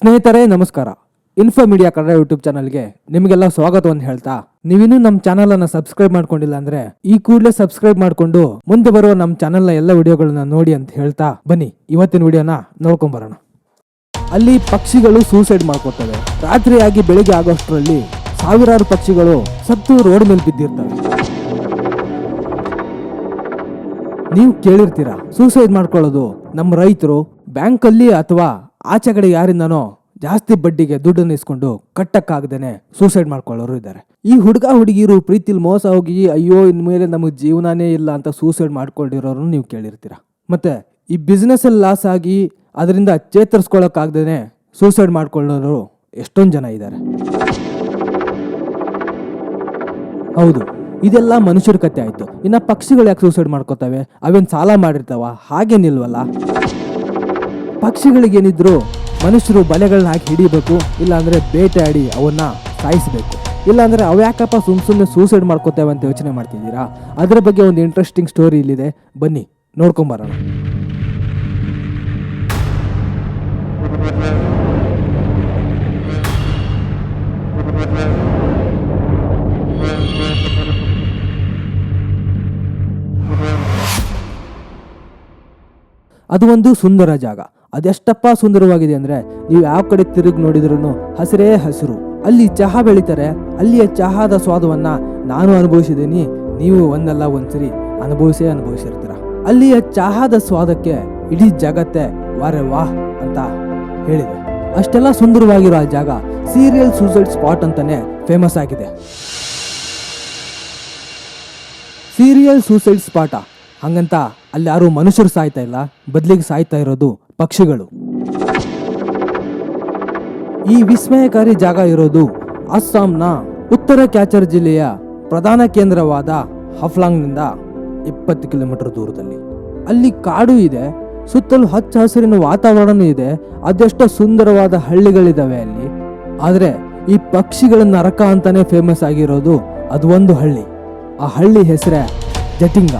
ಸ್ನೇಹಿತರೆ ನಮಸ್ಕಾರ. Info media Kannada YouTube ಚಾನಲ್ಗೆ ನಿಮಗೆಲ್ಲ ಸ್ವಾಗತವನ್ನು ಹೇಳ್ತಾ, ನೀವಿನ್ನೂ ನಮ್ಮ ಚಾನಲ್ ಅನ್ನ ಸಬ್ಸ್ಕ್ರೈಬ್ ಮಾಡ್ಕೊಂಡಿಲ್ಲ ಅಂದ್ರೆ ಈ ಕೂಡಲೇ ಸಬ್ಸ್ಕ್ರೈಬ್ ಮಾಡ್ಕೊಂಡು ಮುಂದೆ ಬರುವ ನಮ್ಮ ಚಾನಲ್ನ ಎಲ್ಲ ವಿಡಿಯೋಗಳನ್ನ ನೋಡಿ ಅಂತ ಹೇಳ್ತಾ ಬನ್ನಿ ಇವತ್ತಿನ ವಿಡಿಯೋನ ನೋಡ್ಕೊಂಡ್ ಬರೋಣ. ಅಲ್ಲಿ ಪಕ್ಷಿಗಳು ಸೂಸೈಡ್ ಮಾಡ್ಕೋತವೆ. ರಾತ್ರಿಯಾಗಿ ಬೆಳಿಗ್ಗೆ ಆಗೋಷ್ಟರಲ್ಲಿ ಸಾವಿರಾರು ಪಕ್ಷಿಗಳು ಸತ್ತು ರೋಡ್ ಮೇಲೆ ಬಿದ್ದಿರ್ತವೆ. ನೀವು ಕೇಳಿರ್ತೀರಾ, ಸೂಸೈಡ್ ಮಾಡ್ಕೊಳ್ಳೋದು ನಮ್ಮ ರೈತರು ಬ್ಯಾಂಕಲ್ಲಿ ಅಥವಾ ಆಚೆ ಕಡೆ ಯಾರಿಂದನೋ ಜಾಸ್ತಿ ಬಡ್ಡಿಗೆ ದುಡ್ಡನ್ನು ಇಸ್ಕೊಂಡು ಕಟ್ಟಕ್ಕಾಗದೇನೆ ಸೂಸೈಡ್ ಮಾಡ್ಕೊಳ್ಳೋರು ಇದ್ದಾರೆ. ಈ ಹುಡುಗಿರು ಪ್ರೀತಿಲಿ ಮೋಸ ಹೋಗಿ ಅಯ್ಯೋ ಇನ್ಮೇಲೆ ನಮಗೆ ಜೀವನನೇ ಇಲ್ಲ ಅಂತ ಸೂಸೈಡ್ ಮಾಡ್ಕೊಂಡಿರೋರು ನೀವು ಕೇಳಿರ್ತೀರ. ಮತ್ತೆ ಈ ಬಿಸ್ನೆಸ್ ಅಲ್ಲಿ ಲಾಸ್ ಆಗಿ ಅದರಿಂದ ಚೇತರಿಸ್ಕೊಳ್ಳೋಕ್ಕಾಗದೇನೆ ಸೂಸೈಡ್ ಮಾಡ್ಕೊಳ್ಳೋರು ಎಷ್ಟೊಂದು ಜನ ಇದ್ದಾರೆ. ಹೌದು, ಇದೆಲ್ಲ ಮನುಷ್ಯರ ಕತೆ ಆಯ್ತು. ಇನ್ನ ಪಕ್ಷಿಗಳು ಯಾಕೆ ಸೂಸೈಡ್ ಮಾಡ್ಕೋತವೆ? ಅವೇನ್ ಸಾಲ ಮಾಡಿರ್ತಾವ? ಹಾಗೇನಿಲ್ವಲ್ಲ. ಪಕ್ಷಿಗಳಿಗೇನಿದ್ರು ಮನುಷ್ಯರು ಬಲೆಗಳನ್ನ ಹಾಕಿ ಹಿಡಿಬೇಕು, ಇಲ್ಲಾಂದ್ರೆ ಬೇಟೆಯಾಡಿ ಅವನ್ನ ಸಾಯಿಸಬೇಕು. ಇಲ್ಲಾಂದ್ರೆ ಅವು ಯಾಕಪ್ಪ ಸುಮ್ಮನೆ ಸೂಸೈಡ್ ಮಾಡ್ಕೋತೇವೆ ಅಂತ ಯೋಚನೆ ಮಾಡ್ತಿದ್ದೀರಾ? ಅದರ ಬಗ್ಗೆ ಒಂದು ಇಂಟ್ರೆಸ್ಟಿಂಗ್ ಸ್ಟೋರಿ ಇಲ್ಲಿದೆ, ಬನ್ನಿ ನೋಡ್ಕೊಂಬರೋಣ. ಅದು ಒಂದು ಸುಂದರ ಜಾಗ. ಅದೆಷ್ಟಪ್ಪ ಸುಂದರವಾಗಿದೆ ಅಂದ್ರೆ ನೀವು ಯಾವ ಕಡೆ ತಿರುಗಿ ನೋಡಿದ್ರು ಹಸಿರೇ ಹಸಿರು. ಅಲ್ಲಿ ಚಹಾ ಬೆಳಿತಾರೆ. ಅಲ್ಲಿಯ ಚಹಾದ ಸ್ವಾದವನ್ನ ನಾನು ಅನುಭವಿಸಿದ್ದೀನಿ, ನೀವು ಒಂದಲ್ಲ ಒಂದ್ಸರಿ ಅನುಭವಿಸಿರ್ತೀರ. ಅಲ್ಲಿಯ ಚಹಾದ ಸ್ವಾದಕ್ಕೆ ಇಡೀ ಜಗತ್ತೇ ವಾರೆ ವಾಹ್ ಅಂತ ಹೇಳಿದೆ. ಅಷ್ಟೆಲ್ಲ ಸುಂದರವಾಗಿರೋ ಆ ಜಾಗ ಸೀರಿಯಲ್ ಸೂಸೈಡ್ ಸ್ಪಾಟ್ ಅಂತಾನೆ ಫೇಮಸ್ ಆಗಿದೆ. ಸೀರಿಯಲ್ ಸೂಸೈಡ್ ಸ್ಪಾಟ ಹಂಗಂತ ಅಲ್ಲಿ ಯಾರು ಮನುಷ್ಯರು ಸಾಯ್ತಾ ಇಲ್ಲ, ಬದಲಿಗೆ ಸಾಯ್ತಾ ಇರೋದು ಪಕ್ಷಿಗಳು. ಈ ವಿಸ್ಮಯಕಾರಿ ಜಾಗ ಇರೋದು ಅಸ್ಸಾಂನ ಉತ್ತರ ಕ್ಯಾಚರ್ ಜಿಲ್ಲೆಯ ಪ್ರಧಾನ ಕೇಂದ್ರವಾದ ಹಫ್ಲಾಂಗ್ನಿಂದ 20 ಕಿಲೋಮೀಟರ್ ದೂರದಲ್ಲಿ. ಅಲ್ಲಿ ಕಾಡು ಇದೆ, ಸುತ್ತಲೂ ಹಚ್ಚ ಹಸಿರಿನ ವಾತಾವರಣ ಇದೆ, ಅದೆಷ್ಟೋ ಸುಂದರವಾದ ಹಳ್ಳಿಗಳಿದಾವೆ ಅಲ್ಲಿ. ಆದ್ರೆ ಈ ಪಕ್ಷಿಗಳ ನರಕ ಅಂತಾನೆ ಫೇಮಸ್ ಆಗಿರೋದು ಅದು ಒಂದು ಹಳ್ಳಿ. ಆ ಹಳ್ಳಿ ಹೆಸರೇ ಜಟಿಂಗ.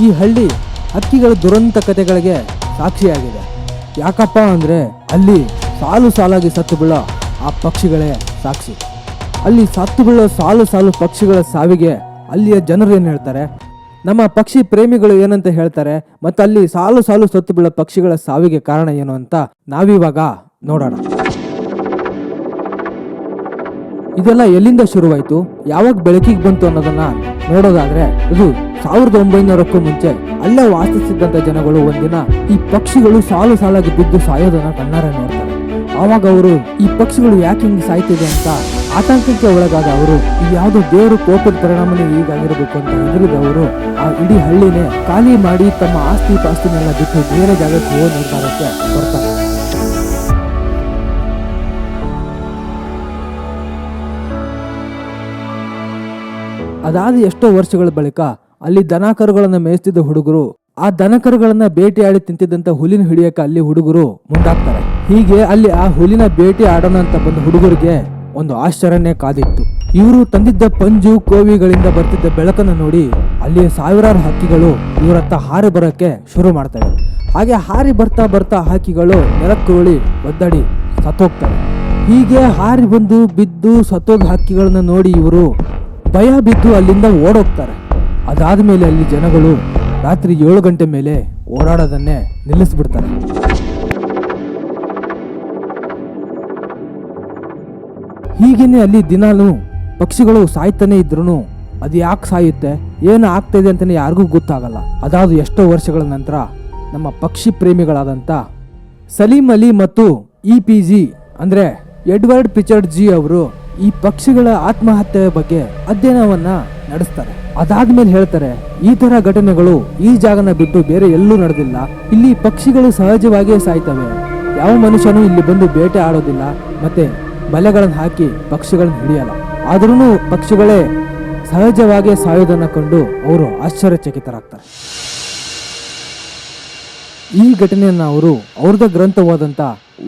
ಈ ಹಳ್ಳಿ ಹಕ್ಕಿಗಳ ದುರಂತ ಕಥೆಗಳಿಗೆ ಸಾಕ್ಷಿಯಾಗಿದೆ. ಯಾಕಪ್ಪ ಅಂದ್ರೆ ಅಲ್ಲಿ ಸಾಲು ಸಾಲಾಗಿ ಸತ್ತು ಬೀಳೋ ಆ ಪಕ್ಷಿಗಳೇ ಸಾಕ್ಷಿ. ಅಲ್ಲಿ ಸತ್ತು ಬೀಳೋ ಸಾಲು ಪಕ್ಷಿಗಳ ಸಾವಿಗೆ ಅಲ್ಲಿಯ ಜನರು ಏನ್ ಹೇಳ್ತಾರೆ, ನಮ್ಮ ಪಕ್ಷಿ ಪ್ರೇಮಿಗಳು ಏನಂತ ಹೇಳ್ತಾರೆ, ಮತ್ತು ಅಲ್ಲಿ ಸಾಲು ಸತ್ತು ಬೀಳೋ ಪಕ್ಷಿಗಳ ಸಾವಿಗೆ ಕಾರಣ ಏನು ಅಂತ ನಾವಿವಾಗ ನೋಡೋಣ. ಇದೆಲ್ಲ ಎಲ್ಲಿಂದ ಶುರುವಾಯಿತು, ಯಾವಾಗ ಬೆಳಕಿಗೆ ಬಂತು ಅನ್ನೋದನ್ನ ನೋಡೋದಾದ್ರೆ ಇದು 1900ಕ್ಕೂ ಮುಂಚೆ ಅಲ್ಲೇ ವಾಸಿಸಿದ್ದಂತ ಜನಗಳು ಒಂದಿನ ಈ ಪಕ್ಷಿಗಳು ಸಾಲಾಗಿ ಬಿದ್ದು ಸಾಯೋದನ್ನ ಕಣ್ಣಾರೆ ನೋಡ್ತಾರೆ. ಆವಾಗ ಅವರು ಈ ಪಕ್ಷಿಗಳು ಯಾಕೆ ಹಿಂಗೆ ಸಾಯ್ತಿದೆ ಅಂತ ಆತಂಕಕ್ಕೆ ಒಳಗಾದ ಅವರು ಈ ಯಾವುದೋ ದೇವರು ಕೋಪದ ಪರಿಣಾಮನೇ ಹೀಗಾಗಿರ್ಬೇಕು ಅಂತ ಹೆದರಿದವರು ಆ ಇಡೀ ಹಳ್ಳಿನೇ ಖಾಲಿ ಮಾಡಿ ತಮ್ಮ ಆಸ್ತಿ ಪಾಸ್ತಿನೆಲ್ಲ ಬಿಟ್ಟು ಬೇರೆ ಜಾಗಕ್ಕೆ ಹೋಗೋ ನಿರ್ಧಾರಕ್ಕೆ ಬರ್ತಾರೆ. ಅದಾದ ಎಷ್ಟೋ ವರ್ಷಗಳ ಬಳಿಕ ಅಲ್ಲಿ ದನಕರುಗಳನ್ನ ಮೇಯಿಸ್ತಿದ್ದ ಹುಡುಗರು ಆ ದನಕರುಗಳನ್ನ ಬೇಟೆಯಾಡಿ ತಿಂತಿದ್ದಂತ ಹುಲಿನ ಹಿಡಿಯಕ್ಕೆ ಅಲ್ಲಿ ಹುಡುಗರು ಮುಂದಾಗ್ತಾರೆ. ಹೀಗೆ ಅಲ್ಲಿ ಆ ಹುಲಿನ ಬೇಟೆ ಆಡೋಣ ಅಂತ ಬಂದ ಹುಡುಗರಿಗೆ ಒಂದು ಆಶ್ಚರ್ಯನೇ ಕಾದಿತ್ತು. ಇವರು ತಂದಿದ್ದ ಪಂಜು ಕೋವಿಗಳಿಂದ ಬರ್ತಿದ್ದ ಬೆಳಕನ್ನು ನೋಡಿ ಅಲ್ಲಿ ಸಾವಿರಾರು ಹಕ್ಕಿಗಳು ಇವರತ್ತ ಹಾರಿ ಬರೋಕ್ಕೆ ಶುರು ಮಾಡ್ತವೆ. ಹಾಗೆ ಹಾರಿ ಬರ್ತಾ ಹಕ್ಕಿಗಳು ನೆಲಕ್ಕುರುಳಿ ಒದ್ದಾಡಿ ಸತ್ತೋಗ್ತವೆ. ಹೀಗೆ ಹಾರಿ ಬಂದು ಬಿದ್ದು ಸತ್ತೋದ ಹಕ್ಕಿಗಳನ್ನ ನೋಡಿ ಇವರು ಭಯ ಬಿದ್ದು ಅಲ್ಲಿಂದ ಓಡೋಗ್ತಾರೆ. ಅದಾದ್ಮೇಲೆ ಅಲ್ಲಿ ಜನಗಳು ರಾತ್ರಿ 7 ಗಂಟೆ ಮೇಲೆ ಓಡಾಡೋದನ್ನೇ ನಿಲ್ಲಿಸ್ಬಿಡ್ತಾರೆ. ಹೀಗೇನೆ ಅಲ್ಲಿ ದಿನಾಲು ಪಕ್ಷಿಗಳು ಸಾಯ್ತಾನೆ ಇದ್ರು ಅದು ಯಾಕೆ ಸಾಯುತ್ತೆ, ಏನು ಆಗ್ತಾ ಇದೆ ಅಂತಾನೆ ಯಾರಿಗೂ ಗೊತ್ತಾಗಲ್ಲ. ಅದಾದ ಎಷ್ಟೋ ವರ್ಷಗಳ ನಂತರ ನಮ್ಮ ಪಕ್ಷಿ ಪ್ರೇಮಿಗಳಾದಂಥ ಸಲೀಂ ಅಲಿ ಮತ್ತು EPG ಅಂದ್ರೆ ಎಡ್ವರ್ಡ್ ಪಿಚರ್ಡ್ ಜಿ ಅವರು ಈ ಪಕ್ಷಿಗಳ ಆತ್ಮಹತ್ಯೆ ಬಗ್ಗೆ ಅಧ್ಯಯನವನ್ನ ನಡೆಸ್ತಾರೆ. ಅದಾದ್ಮೇಲೆ ಹೇಳ್ತಾರೆ, ಈ ತರ ಘಟನೆಗಳು ಈ ಜಾಗನ ಬಿಟ್ಟು ಬೇರೆ ಎಲ್ಲೂ ನಡೆದಿಲ್ಲ. ಇಲ್ಲಿ ಪಕ್ಷಿಗಳು ಸಹಜವಾಗಿಯೇ ಸಾಯ್ತವೆ. ಯಾವ ಮನುಷ್ಯನೂ ಇಲ್ಲಿ ಬಂದು ಬೇಟೆ ಆಡೋದಿಲ್ಲ, ಮತ್ತೆ ಬಲೆಗಳನ್ನು ಹಾಕಿ ಪಕ್ಷಿಗಳನ್ನ ಹಿಡಿಯಲ್ಲ. ಆದ್ರೂ ಪಕ್ಷಿಗಳೇ ಸಹಜವಾಗಿಯೇ ಸಾಯೋದನ್ನ ಕಂಡು ಅವರು ಆಶ್ಚರ್ಯಚಕಿತರಾಗ್ತಾರೆ. ಈ ಘಟನೆಯನ್ನ ಅವರು ಅವ್ರದ್ದು ಗ್ರಂಥವಾದಂತ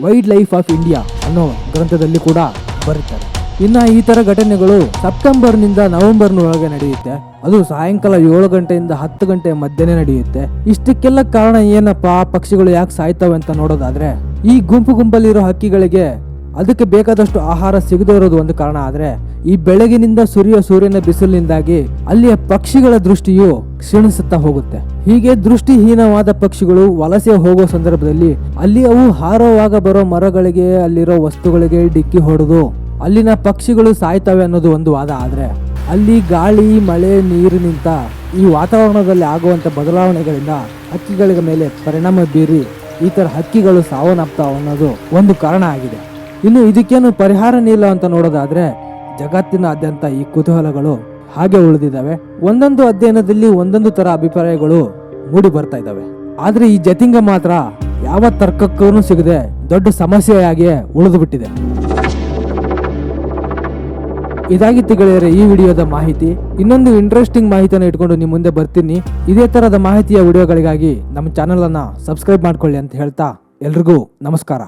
ವೈಲ್ಡ್ ಲೈಫ್ ಆಫ್ ಇಂಡಿಯಾ ಅನ್ನೋ ಗ್ರಂಥದಲ್ಲಿ ಕೂಡ ಬರೀತಾರೆ. ಇನ್ನ ಈ ತರ ಘಟನೆಗಳು ಸೆಪ್ಟೆಂಬರ್ನಿಂದ ನವೆಂಬರ್ನೊಳಗೆ ನಡೆಯುತ್ತೆ. ಅದು ಸಾಯಂಕಾಲ 7 ಗಂಟೆಯಿಂದ 10 ಗಂಟೆ ಮಧ್ಯೆ ನಡೆಯುತ್ತೆ. ಇಷ್ಟಕ್ಕೆಲ್ಲ ಕಾರಣ ಏನಪ್ಪಾ, ಪಕ್ಷಿಗಳು ಯಾಕೆ ಸಾಯ್ತವೆ ಅಂತ ನೋಡೋದಾದ್ರೆ ಈ ಗುಂಪಲ್ಲಿರೋ ಹಕ್ಕಿಗಳಿಗೆ ಅದಕ್ಕೆ ಬೇಕಾದಷ್ಟು ಆಹಾರ ಸಿಗದೇ ಇರೋದು ಒಂದು ಕಾರಣ. ಆದ್ರೆ ಈ ಬೆಳಗಿನಿಂದ ಸುರಿಯೋ ಸೂರ್ಯನ ಬಿಸಿಲಿನಿಂದಾಗಿ ಅಲ್ಲಿಯ ಪಕ್ಷಿಗಳ ದೃಷ್ಟಿಯು ಕ್ಷೀಣಿಸುತ್ತಾ ಹೋಗುತ್ತೆ. ಹೀಗೆ ದೃಷ್ಟಿಹೀನವಾದ ಪಕ್ಷಿಗಳು ವಲಸೆ ಹೋಗೋ ಸಂದರ್ಭದಲ್ಲಿ ಅಲ್ಲಿ ಅವು ಹಾರುವಾಗ ಬರೋ ಮರಗಳಿಗೆ, ಅಲ್ಲಿರೋ ವಸ್ತುಗಳಿಗೆ ಡಿಕ್ಕಿ ಹೊಡೆದು ಅಲ್ಲಿನ ಪಕ್ಷಿಗಳು ಸಾಯ್ತವೆ ಅನ್ನೋದು ಒಂದು ವಾದ. ಆದ್ರೆ ಅಲ್ಲಿ ಗಾಳಿ, ಮಳೆ, ನೀರಿನಿಂದ ಈ ವಾತಾವರಣದಲ್ಲಿ ಆಗುವಂತ ಬದಲಾವಣೆಗಳಿಂದ ಹಕ್ಕಿಗಳ ಮೇಲೆ ಪರಿಣಾಮ ಬೀರಿ ಈ ತರ ಹಕ್ಕಿಗಳು ಸಾವನ್ನಪ್ತಾವ ಅನ್ನೋದು ಒಂದು ಕಾರಣ ಆಗಿದೆ. ಇನ್ನು ಇದಕ್ಕೇನು ಪರಿಹಾರನೇ ಇಲ್ಲ ಅಂತ ನೋಡೋದಾದ್ರೆ ಜಗತ್ತಿನಾದ್ಯಂತ ಈ ಕುತೂಹಲಗಳು ಹಾಗೆ ಉಳಿದಿದ್ದಾವೆ. ಒಂದೊಂದು ಅಧ್ಯಯನದಲ್ಲಿ ಒಂದೊಂದು ತರ ಅಭಿಪ್ರಾಯಗಳು ಮೂಡಿ ಬರ್ತಾ ಇದ್ದಾವೆ. ಆದ್ರೆ ಈ ಜತಿಂಗ ಮಾತ್ರ ಯಾವ ತರ್ಕಕ್ಕೂ ಸಿಗದೆ ದೊಡ್ಡ ಸಮಸ್ಯೆಯಾಗಿಯೇ ಉಳಿದು ಬಿಟ್ಟಿದೆ. ಇದಾಗಿತ್ತು ಗೆಳೆಯರೆ ಈ ವಿಡಿಯೋದ ಮಾಹಿತಿ. ಇನ್ನೊಂದು ಇಂಟ್ರೆಸ್ಟಿಂಗ್ ಮಾಹಿತಿಯನ್ನು ಇಟ್ಕೊಂಡು ನಿಮ್ಮ ಮುಂದೆ ಬರ್ತೀನಿ. ಇದೇ ತರದ ಮಾಹಿತಿಯ ವಿಡಿಯೋಗಳಿಗಾಗಿ ನಮ್ಮ ಚಾನಲ್ ಅನ್ನ ಸಬ್ಸ್ಕ್ರೈಬ್ ಮಾಡ್ಕೊಳ್ಳಿ ಅಂತ ಹೇಳ್ತಾ ಎಲ್ರಿಗೂ ನಮಸ್ಕಾರ.